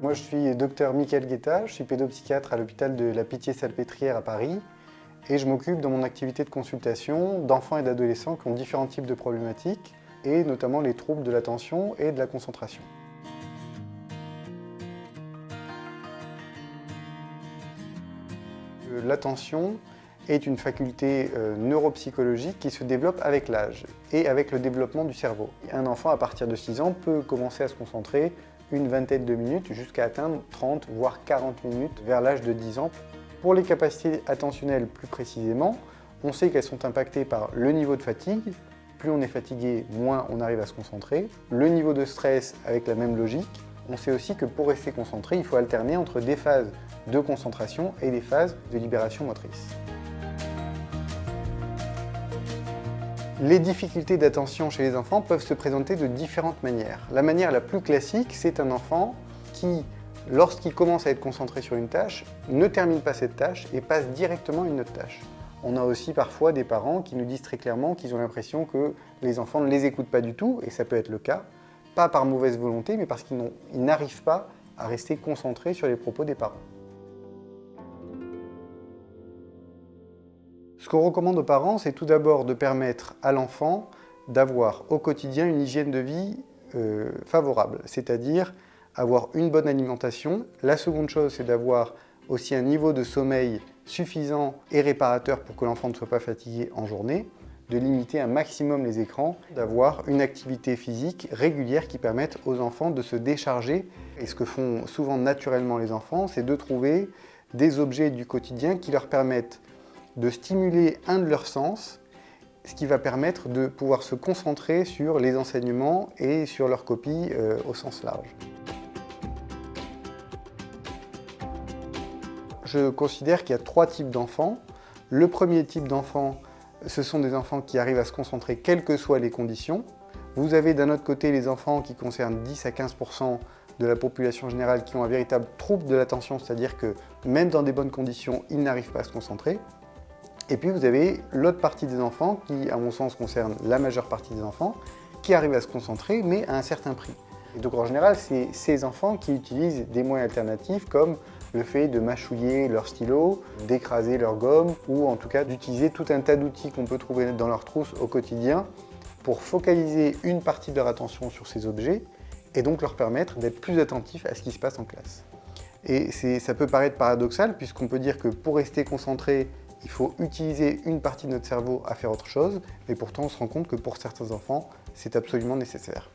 Moi, je suis docteur Mickaël Guetta, je suis pédopsychiatre à l'hôpital de la Pitié-Salpêtrière à Paris et je m'occupe dans mon activité de consultation d'enfants et d'adolescents qui ont différents types de problématiques et notamment les troubles de l'attention et de la concentration. L'attention est une faculté neuropsychologique qui se développe avec l'âge et avec le développement du cerveau. Un enfant à partir de 6 ans peut commencer à se concentrer une vingtaine de minutes jusqu'à atteindre 30 voire 40 minutes vers l'âge de 10 ans. Pour les capacités attentionnelles plus précisément, on sait qu'elles sont impactées par le niveau de fatigue. Plus on est fatigué, moins on arrive à se concentrer. Le niveau de stress avec la même logique. On sait aussi que pour rester concentré, il faut alterner entre des phases de concentration et des phases de libération motrice. Les difficultés d'attention chez les enfants peuvent se présenter de différentes manières. La manière la plus classique, c'est un enfant qui, lorsqu'il commence à être concentré sur une tâche, ne termine pas cette tâche et passe directement à une autre tâche. On a aussi parfois des parents qui nous disent très clairement qu'ils ont l'impression que les enfants ne les écoutent pas du tout, et ça peut être le cas, pas par mauvaise volonté, mais parce qu'ils n'arrivent pas à rester concentrés sur les propos des parents. Ce qu'on recommande aux parents, c'est tout d'abord de permettre à l'enfant d'avoir au quotidien une hygiène de vie favorable, c'est-à-dire avoir une bonne alimentation. La seconde chose, c'est d'avoir aussi un niveau de sommeil suffisant et réparateur pour que l'enfant ne soit pas fatigué en journée, de limiter un maximum les écrans, d'avoir une activité physique régulière qui permette aux enfants de se décharger. Et ce que font souvent naturellement les enfants, c'est de trouver des objets du quotidien qui leur permettent de stimuler un de leurs sens, ce qui va permettre de pouvoir se concentrer sur les enseignements et sur leur copie au sens large. Je considère qu'il y a 3 types d'enfants. Le premier type d'enfants, ce sont des enfants qui arrivent à se concentrer quelles que soient les conditions. Vous avez d'un autre côté les enfants qui concernent 10 à 15% de la population générale qui ont un véritable trouble de l'attention, c'est-à-dire que même dans des bonnes conditions, ils n'arrivent pas à se concentrer. Et puis vous avez l'autre partie des enfants qui, à mon sens, concerne la majeure partie des enfants, qui arrivent à se concentrer, mais à un certain prix. Et donc en général, c'est ces enfants qui utilisent des moyens alternatifs comme le fait de mâchouiller leur stylo, d'écraser leur gomme, ou en tout cas d'utiliser tout un tas d'outils qu'on peut trouver dans leur trousse au quotidien pour focaliser une partie de leur attention sur ces objets et donc leur permettre d'être plus attentifs à ce qui se passe en classe. Et ça peut paraître paradoxal puisqu'on peut dire que pour rester concentré, il faut utiliser une partie de notre cerveau à faire autre chose, mais pourtant on se rend compte que pour certains enfants, c'est absolument nécessaire.